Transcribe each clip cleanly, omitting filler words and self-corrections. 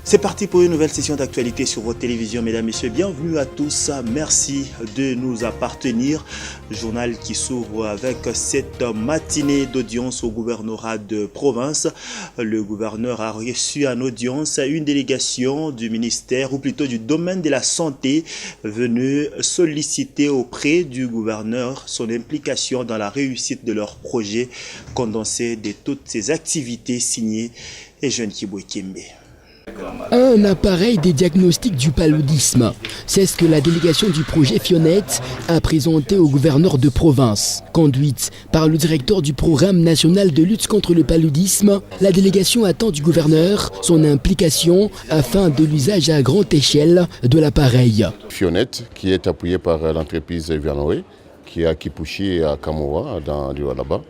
C'est parti pour une nouvelle session d'actualité sur votre télévision, mesdames, messieurs. Bienvenue à tous. Merci de nous appartenir. Journal qui s'ouvre avec cette matinée d'audience au gouvernorat de province. Le gouverneur a reçu en audience une délégation du ministère, ou plutôt du domaine de la santé, venue solliciter auprès du gouverneur son implication dans la réussite de leur projet condensé de toutes ses activités signées et Jeune Kibwe Kembe. Un appareil des diagnostics du paludisme. C'est ce que la délégation du projet Fionnette a présenté au gouverneur de province. Conduite par le directeur du programme national de lutte contre le paludisme, la délégation attend du gouverneur son implication afin de l'usage à grande échelle de l'appareil. Fionnette, qui est appuyée par l'entreprise Vianoé, qui est à Kipushi et à Kamoa, dans le là-bas,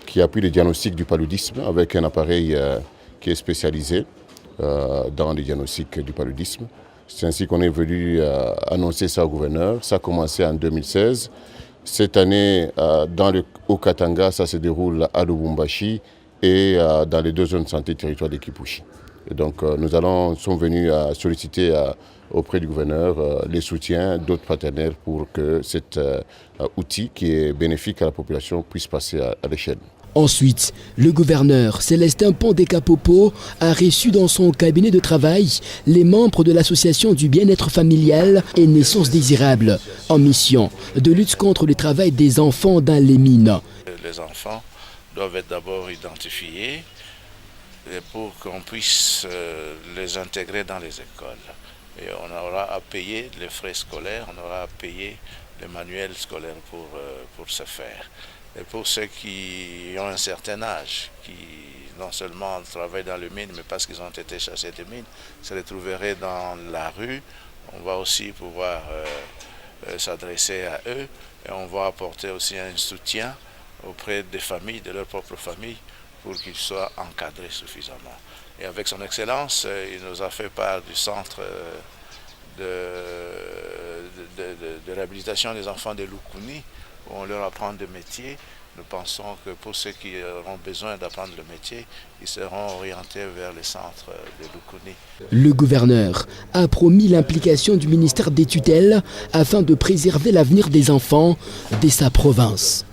qui appuie le diagnostic du paludisme avec un appareil qui est spécialisé dans le diagnostic du paludisme. C'est ainsi qu'on est venu annoncer ça au gouverneur. Ça a commencé en 2016. Cette année, dans le Haut-Katanga, ça se déroule à Lubumbashi et dans les deux zones de santé territoire de Kipushi. Et donc nous sommes venus solliciter auprès du gouverneur les soutiens d'autres partenaires pour que cet outil qui est bénéfique à la population puisse passer à l'échelle. Ensuite, le gouverneur Célestin Pondeka-Popo a reçu dans son cabinet de travail les membres de l'association du bien-être familial et naissance désirable, en mission de lutte contre le travail des enfants dans les mines. Les enfants doivent être d'abord identifiés pour qu'on puisse les intégrer dans les écoles. Et on aura à payer les frais scolaires, on aura à payer les manuels scolaires pour ce faire. Et pour ceux qui ont un certain âge, qui non seulement travaillent dans les mines, mais parce qu'ils ont été chassés des mines, se retrouveraient dans la rue, on va aussi pouvoir s'adresser à eux et on va apporter aussi un soutien auprès des familles, de leur propre famille, pour qu'ils soient encadrés suffisamment. Et avec son Excellence, il nous a fait part du centre de réhabilitation des enfants de Lukuni, où on leur apprend des métiers. Nous pensons que pour ceux qui auront besoin d'apprendre le métier, ils seront orientés vers les centres de Lukuni. Le gouverneur a promis l'implication du ministère des tutelles afin de préserver l'avenir des enfants de sa province.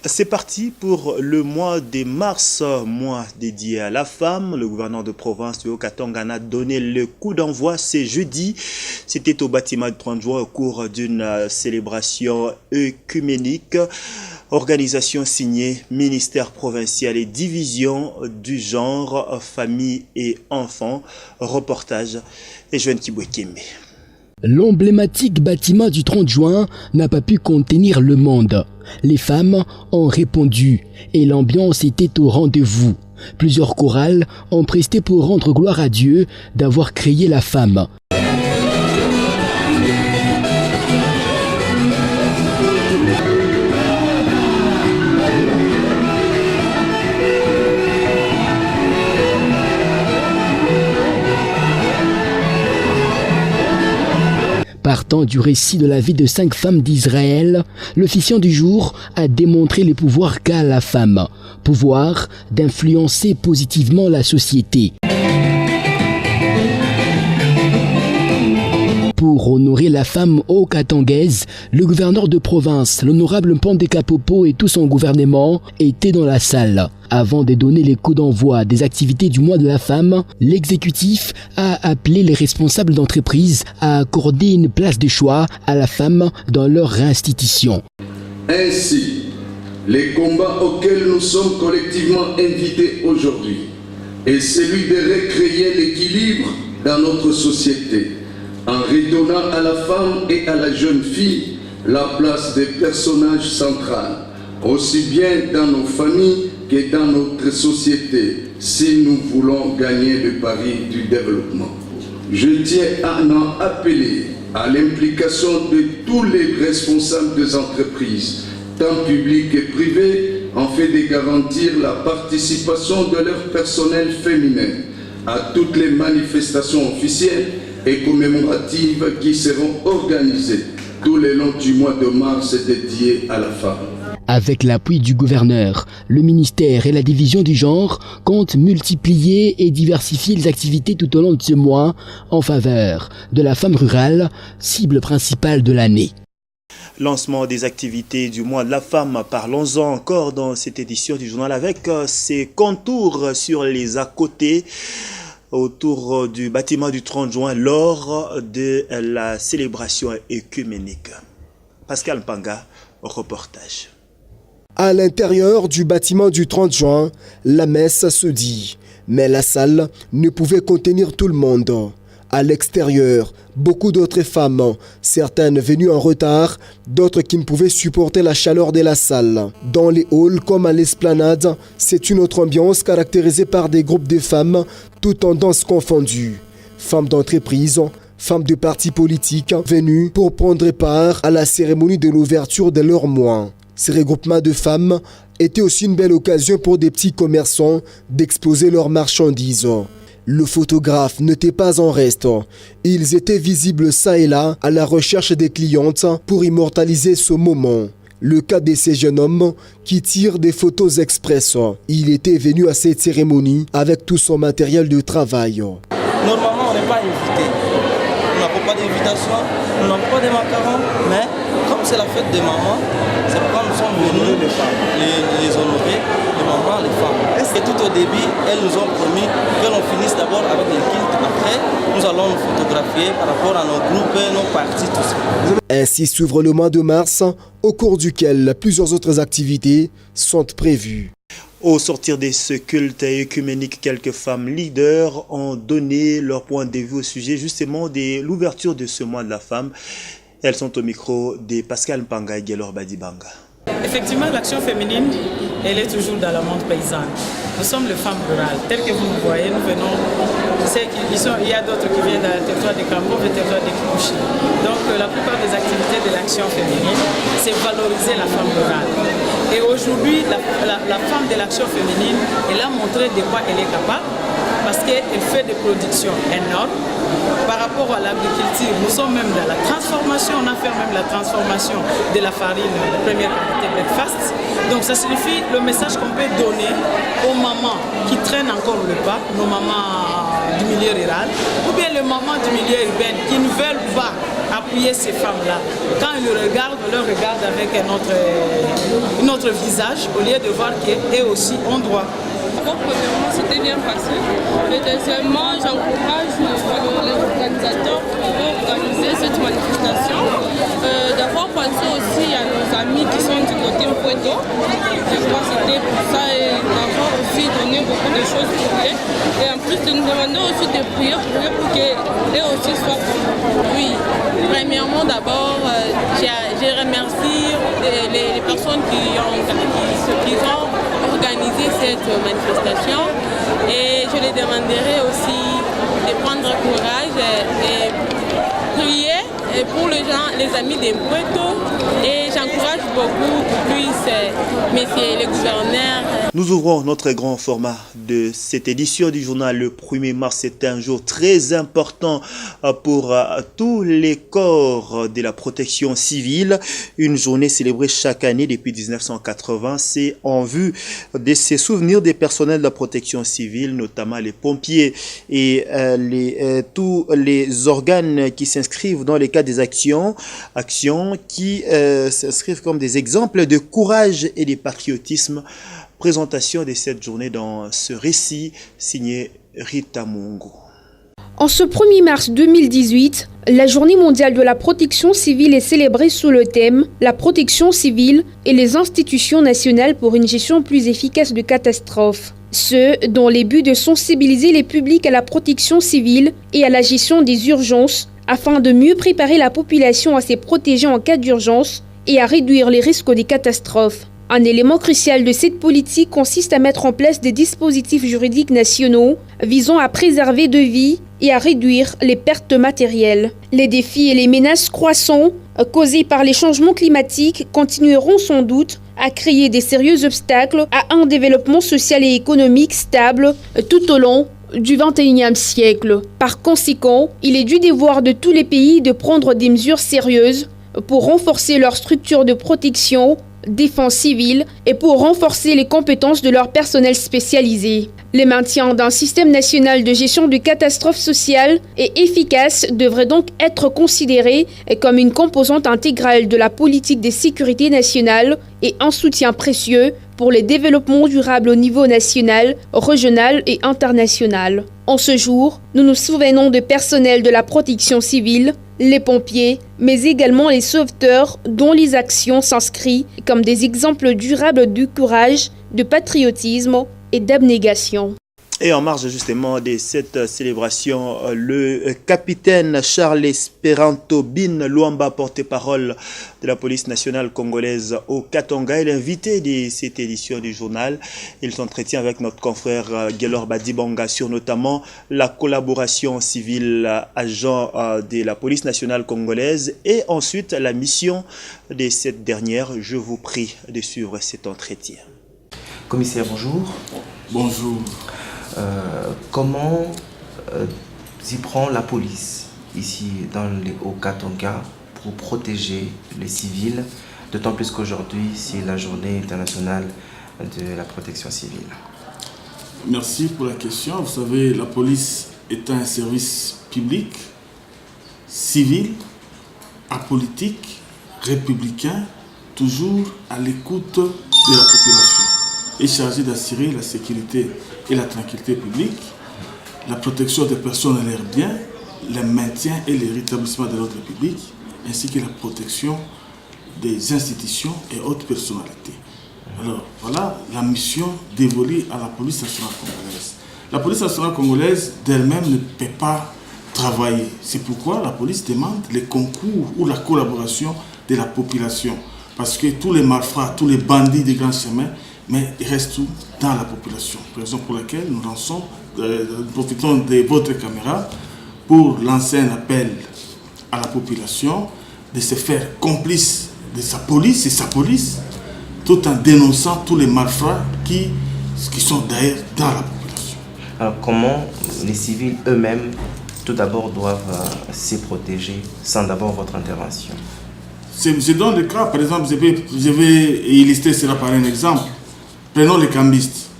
C'est parti pour le mois de mars, mois dédié à la femme. Le gouverneur de province du Haut-Katanga a donné le coup d'envoi ce jeudi. C'était au bâtiment de 30 juin au cours d'une célébration œcuménique. Organisation signée ministère provincial et division du genre, famille et enfants. Reportage et Jeune Kibwe Kembe. L'emblématique bâtiment du 30 juin n'a pas pu contenir le monde. Les femmes ont répondu et l'ambiance était au rendez-vous. Plusieurs chorales ont presté pour rendre gloire à Dieu d'avoir créé la femme. Partant du récit de la vie de 5 femmes d'Israël, l'officiant du jour a démontré les pouvoirs qu'a la femme, pouvoir d'influencer positivement la société. Pour honorer la femme haut-katangaise, le gouverneur de province, l'honorable Pondeka-Popo et tout son gouvernement étaient dans la salle. Avant de donner les coups d'envoi des activités du mois de la femme, l'exécutif a appelé les responsables d'entreprise à accorder une place de choix à la femme dans leur institution. Ainsi, les combats auxquels nous sommes collectivement invités aujourd'hui est celui de recréer l'équilibre dans notre société, en redonnant à la femme et à la jeune fille la place des personnages centrales, aussi bien dans nos familles que dans notre société, si nous voulons gagner le pari du développement. Je tiens à en appeler à l'implication de tous les responsables des entreprises, tant publiques et privées, en fait de garantir la participation de leur personnel féminin à toutes les manifestations officielles et commémoratives qui seront organisées tout le long du mois de mars dédié à la femme. Avec l'appui du gouverneur, le ministère et la division du genre comptent multiplier et diversifier les activités tout au long de ce mois en faveur de la femme rurale, cible principale de l'année. Lancement des activités du mois de la femme. Parlons-en encore dans cette édition du journal avec ses contours sur les à côté autour du bâtiment du 30 juin lors de la célébration œcuménique. Pascal Mpanga, reportage. À l'intérieur du bâtiment du 30 juin, la messe se dit, mais la salle ne pouvait contenir tout le monde. À l'extérieur, beaucoup d'autres femmes, certaines venues en retard, d'autres qui ne pouvaient supporter la chaleur de la salle. Dans les halls comme à l'esplanade, c'est une autre ambiance caractérisée par des groupes de femmes, toutes tendances confondues. Femmes d'entreprise, femmes de partis politiques, venues pour prendre part à la cérémonie de l'ouverture de leur mois. Ces regroupements de femmes étaient aussi une belle occasion pour des petits commerçants d'exposer leurs marchandises. Le photographe n'était pas en reste. Ils étaient visibles ça et là à la recherche des clientes pour immortaliser ce moment. Le cas de ces jeunes hommes qui tirent des photos express. Il était venu à cette cérémonie avec tout son matériel de travail. Normalement, on n'est pas invité. On n'a pas d'invitation, on n'a pas de macarons, mais comme c'est la fête des mamans, c'est pourquoi nous sommes venus les honorer, les mamans, les femmes. Et tout au début, elles nous ont promis que l'on finisse d'abord avec les kilts. Après, nous allons nous photographier par rapport à nos groupes, nos partis, tout ça. Ainsi s'ouvre le mois de mars, au cours duquel plusieurs autres activités sont prévues. Au sortir de ce culte œcuménique, quelques femmes leaders ont donné leur point de vue au sujet justement de l'ouverture de ce mois de la femme. Elles sont au micro de Pascal Mpanga et Guélor Badibanga. Effectivement, l'action féminine, elle est toujours dans la monde paysanne. Nous sommes les femmes rurales. Telles que vous nous voyez, nous venons. Il y a d'autres qui viennent dans le territoire de Kambo, le territoire de Kikuchi. Donc la plupart des activités de l'action féminine, c'est valoriser la femme rurale. Et aujourd'hui, la femme de l'action féminine, elle a montré de quoi elle est capable, parce qu'elle fait des productions énormes. Par rapport à l'agriculture, nous sommes même dans la transformation, on a fait même la transformation de la farine de première qualité breakfast. Donc ça signifie le message qu'on peut donner aux mamans qui traînent encore le pas, nos mamans du milieu rural, ou bien les mamans du milieu urbain qui ne veulent pas appuyer ces femmes-là. Quand ils le regardent, on leur regarde avec un autre visage, au lieu de voir qu'elles aussi ont droit. Premièrement, c'était bien passé. Et deuxièmement, j'encourage les organisateurs pour organiser cette manifestation. D'avoir pensé aussi à nos amis qui sont du côté Mpueto. Je crois que c'était pour ça et d'avoir aussi donné beaucoup de choses pour eux. Et en plus de nous demander aussi de prier pour eux pour qu'eux aussi soient comme oui. Premièrement, d'abord, je remercie les personnes qui ont organisé cette manifestation et je les demanderai aussi de prendre courage et prier pour les amis de Mpueto et j'encourage beaucoup plus messieurs les gouverneurs. Nous ouvrons notre grand format de cette édition du journal le 1er mars. C'est un jour très important pour tous les corps de la protection civile. Une journée célébrée chaque année depuis 1980. C'est en vue de ces souvenirs des personnels de la protection civile, notamment les pompiers et tous les organes qui s'inscrivent dans les cas des actions qui s'inscrivent comme des exemples de courage et de patriotisme. Présentation de cette journée dans ce récit signé Rita Mungu. En ce 1er mars 2018, la Journée mondiale de la protection civile est célébrée sous le thème « La protection civile et les institutions nationales pour une gestion plus efficace de catastrophes ». Ce dont les buts de sensibiliser les publics à la protection civile et à la gestion des urgences afin de mieux préparer la population à se protéger en cas d'urgence et à réduire les risques des catastrophes. Un élément crucial de cette politique consiste à mettre en place des dispositifs juridiques nationaux visant à préserver de vies et à réduire les pertes matérielles. Les défis et les menaces croissantes causées par les changements climatiques continueront sans doute à créer des sérieux obstacles à un développement social et économique stable tout au long du XXIe siècle. Par conséquent, il est du devoir de tous les pays de prendre des mesures sérieuses pour renforcer leur structure de protection défense civile et pour renforcer les compétences de leur personnel spécialisé. Le maintien d'un système national de gestion de catastrophes sociales et efficace devrait donc être considéré comme une composante intégrale de la politique de sécurité nationale et un soutien précieux pour les développements durables au niveau national, régional et international. En ce jour, nous nous souvenons de personnels de la protection civile, les pompiers, mais également les sauveteurs dont les actions s'inscrivent comme des exemples durables de courage, de patriotisme et d'abnégation. Et en marge justement de cette célébration, le capitaine Charles Esperanto Bin Luamba, porte-parole de la police nationale congolaise au Katanga, est l'invité de cette édition du journal. Il s'entretient avec notre confrère Guélor Badibanga sur notamment la collaboration civile agent de la police nationale congolaise et ensuite la mission de cette dernière. Je vous prie de suivre cet entretien. Commissaire, bonjour. Bonjour. Comment s'y prend la police ici dans les Hauts-Katanga pour protéger les civils, d'autant plus qu'aujourd'hui c'est la journée internationale de la protection civile? Merci pour la question. Vous savez, la police est un service public, civil, apolitique, républicain, toujours à l'écoute de la population et chargé d'assurer la sécurité et la tranquillité publique, la protection des personnes et leurs biens, le maintien et le rétablissement de l'ordre public, ainsi que la protection des institutions et autres personnalités. Alors, voilà la mission dévolue à la police nationale congolaise. La police nationale congolaise d'elle-même ne peut pas travailler. C'est pourquoi la police demande les concours ou la collaboration de la population. Parce que tous les malfrats, tous les bandits des grands chemins, mais il reste tout dans la population. Raison pour laquelle nous profitons de votre caméra pour lancer un appel à la population de se faire complice de sa police et sa police, tout en dénonçant tous les malfrats qui sont d'ailleurs dans la population. Alors comment les civils eux-mêmes, tout d'abord, doivent se protéger sans d'abord votre intervention? Je donne le cas, par exemple, je vais illustrer cela par un exemple. Prenons les cambistes.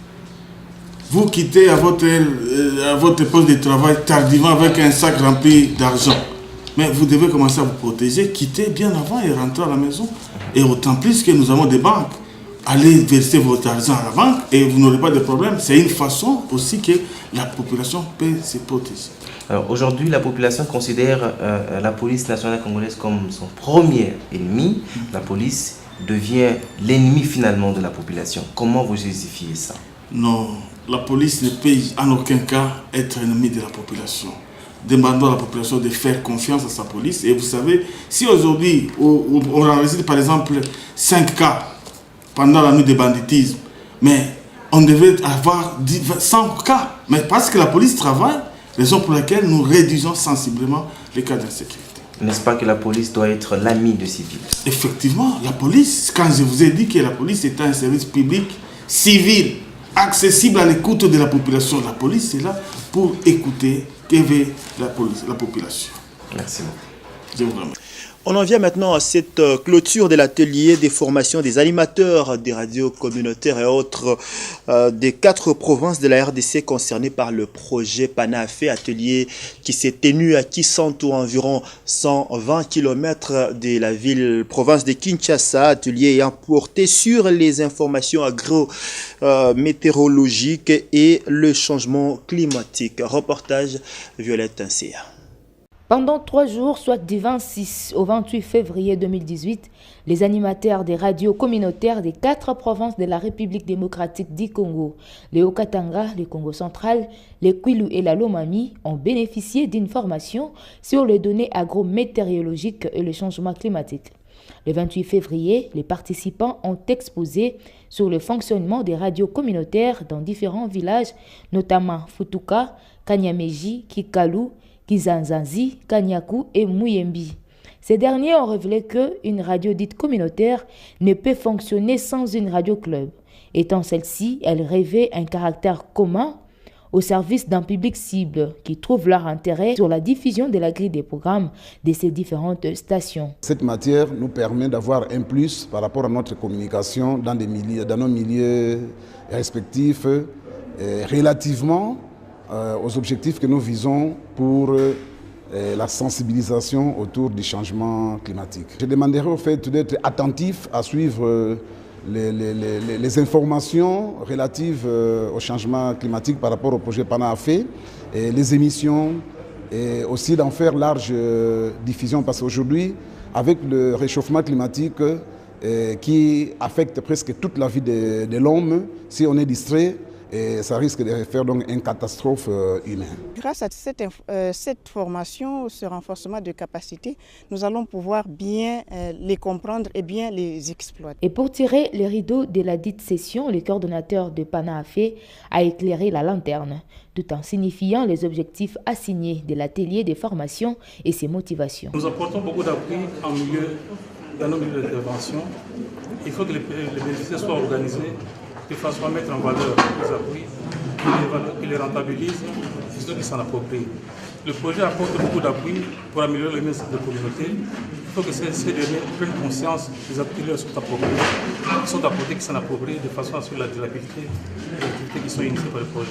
Vous quittez à votre poste de travail tardivement avec un sac rempli d'argent. Mais vous devez commencer à vous protéger, quitter bien avant et rentrer à la maison. Et autant plus que nous avons des banques. Allez verser votre argent à la banque et vous n'aurez pas de problème. C'est une façon aussi que la population peut se protéger. Alors aujourd'hui, la population considère la police nationale congolaise comme son premier ennemi. La police devient l'ennemi finalement de la population. Comment vous justifiez ça? Non, la police ne peut en aucun cas être ennemi de la population. Demandons à la population de faire confiance à sa police. Et vous savez, si aujourd'hui on enregistre par exemple 5 cas pendant la nuit de banditisme, mais on devait avoir 100 cas. Mais parce que la police travaille, raison pour laquelle nous réduisons sensiblement les cas d'insécurité. N'est-ce pas que la police doit être l'ami des civils? Effectivement, la police, quand je vous ai dit que la police est un service public, civil, accessible à l'écoute de la population, la police est là pour écouter que veut la population. Merci beaucoup. Je vous remercie. On en vient maintenant à cette clôture de l'atelier des formations des animateurs des radios communautaires et autres des 4 provinces de la RDC concernées par le projet PANAFE, atelier qui s'est tenu à Kisantu, environ 120 km de la province de Kinshasa, atelier ayant porté sur les informations agro-météorologiques et le changement climatique. Reportage Violette Insia. Pendant 3 jours, soit du 26 au 28 février 2018, les animateurs des radios communautaires des 4 provinces de la République démocratique du Congo, le Haut-Katanga, le Congo central, le Kwilu et la Lomami, ont bénéficié d'une formation sur les données agrométéorologiques et le changement climatique. Le 28 février, les participants ont exposé sur le fonctionnement des radios communautaires dans différents villages, notamment Futuka, Kanyameji, Kikalu, Kizanzanzi, Kanyaku et Muyembi. Ces derniers ont révélé qu'une radio dite communautaire ne peut fonctionner sans une radio club. Étant celle-ci, elle revêt un caractère commun au service d'un public cible qui trouve leur intérêt sur la diffusion de la grille des programmes de ces différentes stations. Cette matière nous permet d'avoir un plus par rapport à notre communication dans nos milieux respectifs relativement aux objectifs que nous visons pour la sensibilisation autour du changement climatique. Je demanderai au fait d'être attentif à suivre les informations relatives au changement climatique par rapport au projet PANA-AFE, et les émissions, et aussi d'en faire large diffusion, parce qu'aujourd'hui, avec le réchauffement climatique qui affecte presque toute la vie de l'homme, si on est distrait, et ça risque de faire donc une catastrophe humaine. Grâce à cette formation, ce renforcement de capacité, nous allons pouvoir bien les comprendre et bien les exploiter. Et pour tirer les rideaux de la dite session, le coordonnateur de PANA-AFE a éclairé la lanterne, tout en signifiant les objectifs assignés de l'atelier de formation et ses motivations. Nous apportons beaucoup d'appui dans nos milieux d'intervention. Il faut que les bénéficiaires soient organisés de façon à mettre en valeur les appuis, qu'ils les rentabilisent et ceux qui s'en approprient. Le projet apporte beaucoup d'appui pour améliorer le bien-être de la communauté. Il faut que ces derniers prennent conscience des appuis qui leur sont apportés, qui s'en approprient, de façon à assurer la durabilité des activités qui sont initiées par le projet.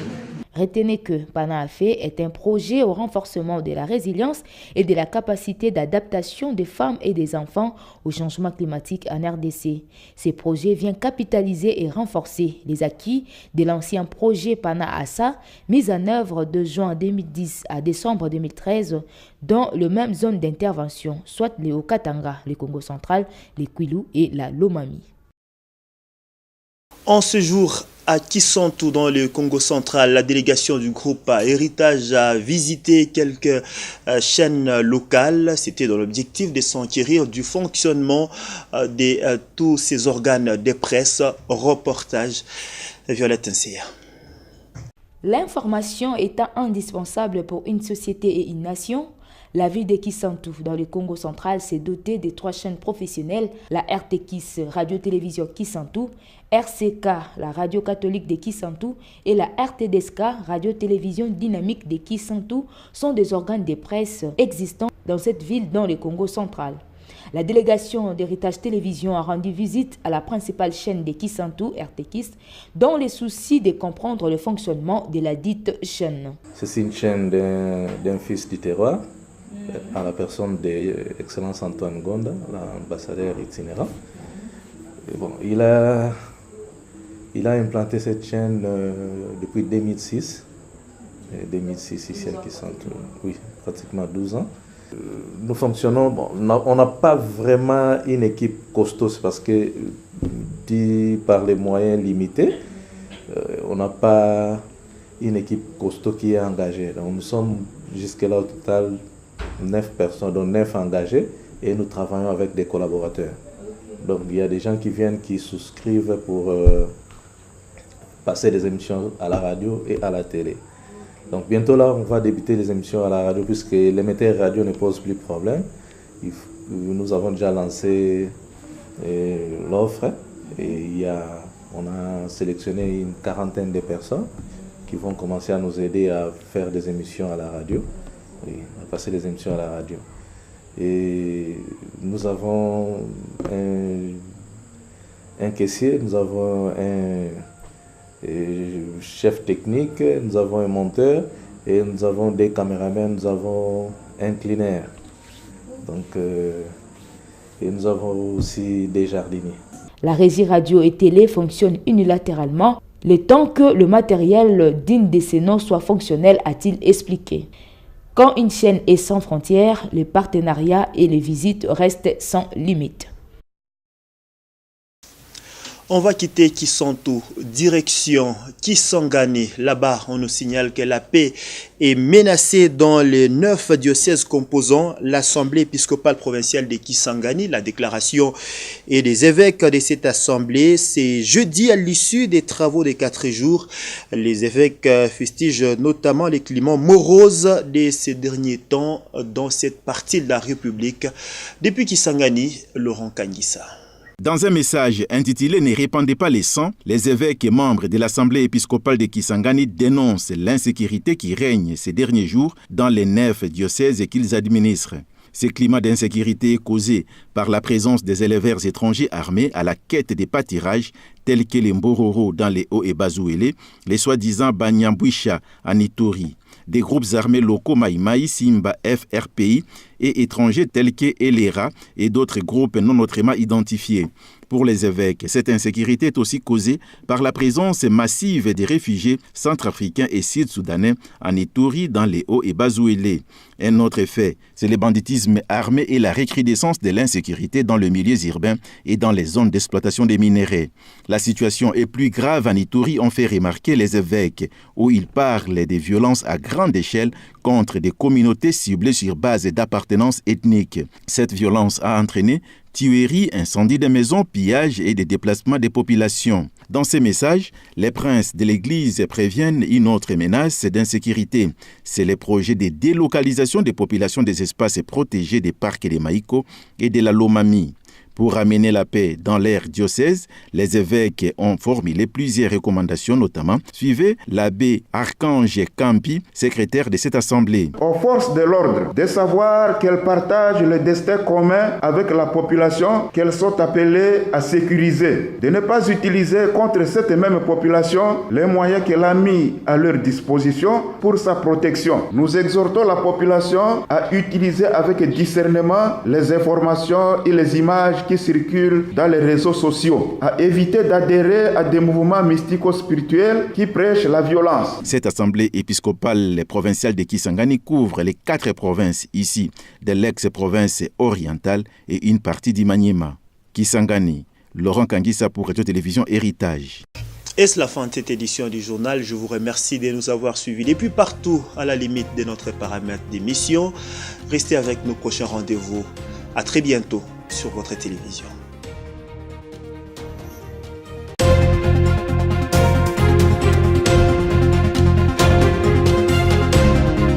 Retenez que PANA-AFE est un projet au renforcement de la résilience et de la capacité d'adaptation des femmes et des enfants au changement climatique en RDC. Ce projet vient capitaliser et renforcer les acquis de l'ancien projet PANA-ASA, mis en œuvre de juin 2010 à décembre 2013 dans les mêmes zones d'intervention, soit les Haut-Katanga, le Congo central, les Kwilu et la Lomami. En ce jour, à Kisantu, dans le Congo central, la délégation du groupe Héritage a visité quelques chaînes locales. C'était dans l'objectif de s'enquérir du fonctionnement de tous ces organes de presse. Reportage, Violette Nseya. L'information étant indispensable pour une société et une nation, la ville de Kisantu, dans le Congo central, s'est dotée de 3 chaînes professionnelles, la RTKIS, Radio-Télévision Kisantu, RCK, la Radio Catholique de Kisantu, et la RTDSK, Radio-Télévision Dynamique de Kisantu, sont des organes de presse existants dans cette ville dans le Congo central. La délégation d'Héritage Télévision a rendu visite à la principale chaîne de Kisantu, RTKIS, dans le souci de comprendre le fonctionnement de la dite chaîne. C'est une chaîne d'un fils du terroir, à la personne de Excellence Antoine Gonda, l'ambassadeur itinérant. Bon, il a implanté cette chaîne depuis 2006. 2006 ici à Kisantu, oui, pratiquement 12 ans. Nous fonctionnons, bon, on n'a pas vraiment une équipe costaud, c'est parce que, dit par les moyens limités, on n'a pas une équipe costaud qui est engagée. Donc nous sommes jusque-là au total 9 personnes, dont 9 engagés, et nous travaillons avec des collaborateurs. Donc il y a des gens qui viennent, qui souscrivent pour passer des émissions à la radio et à la télé. Donc bientôt là, on va débuter les émissions à la radio, puisque l'émetteur radio ne pose plus de problème. Nous avons déjà lancé l'offre, et on a sélectionné une quarantaine de personnes qui vont commencer à nous aider à faire des émissions à la radio, à passer des émissions à la radio. Et nous avons un caissier, nous avons un chef technique, nous avons un monteur, et nous avons des caméramans, nous avons un cleaner. Donc, et nous avons aussi des jardiniers. La régie radio et télé fonctionne unilatéralement, le temps que le matériel digne de ces noms soit fonctionnel, a-t-il expliqué. Quand une chaîne est sans frontières, les partenariats et les visites restent sans limite. On va quitter Kisantu, direction Kisangani. Là-bas, on nous signale que la paix est menacée dans les 9 diocèses composant l'Assemblée épiscopale provinciale de Kisangani. La déclaration et des évêques de cette assemblée, c'est jeudi à l'issue des travaux des 4 jours. Les évêques fustigent notamment les climats moroses de ces derniers temps dans cette partie de la République. Depuis Kisangani, Laurent Kangissa. Dans un message intitulé « Ne répandez pas les sangs », les évêques et membres de l'Assemblée épiscopale de Kisangani dénoncent l'insécurité qui règne ces derniers jours dans les 9 diocèses qu'ils administrent. Ce climat d'insécurité est causé par la présence des éleveurs étrangers armés à la quête des pâtirages tels que les Mbororo dans les Hauts et Bazouélé, les soi-disant Banyambouisha à Nitori, des groupes armés locaux Maïmaï, Simba, FRPI et étrangers tels que Elera et d'autres groupes non autrement identifiés. Pour les évêques, cette insécurité est aussi causée par la présence massive des réfugiés centrafricains et sud-soudanais en Ituri, dans les Hauts et Bazouélé. Un autre fait, c'est le banditisme armé et la recrudescence de l'insécurité dans le milieu urbain et dans les zones d'exploitation des minerais. La situation est plus grave en Ituri, ont fait remarquer les évêques, où ils parlent des violences à grande échelle contre des communautés ciblées sur base d'appartenance ethnique. Cette violence a entraîné tueries, incendies de maisons, pillages et des déplacements des populations. Dans ces messages, les princes de l'Église préviennent une autre menace d'insécurité. C'est le projet de délocalisation des populations des espaces protégés des parcs de Maïko et de la Lomami. Pour amener la paix dans leur diocèse, les évêques ont formulé plusieurs recommandations, notamment suivez l'abbé Archange Campi, secrétaire de cette assemblée. Aux forces de l'ordre de savoir qu'elles partagent le destin commun avec la population qu'elles sont appelées à sécuriser, de ne pas utiliser contre cette même population les moyens qu'elle a mis à leur disposition pour sa protection. Nous exhortons la population à utiliser avec discernement les informations et les images qui circulent dans les réseaux sociaux, à éviter d'adhérer à des mouvements mystico-spirituels qui prêchent la violence. Cette assemblée épiscopale provinciale de Kisangani couvre les 4 provinces ici, de l'ex-province orientale et une partie d'Imanyema. Kisangani, Laurent Kangisa pour Radio-Télévision Héritage. Et c'est la fin de cette édition du journal. Je vous remercie de nous avoir suivis depuis partout à la limite de notre paramètre d'émission. Restez avec nos prochains rendez-vous. À très bientôt sur votre télévision.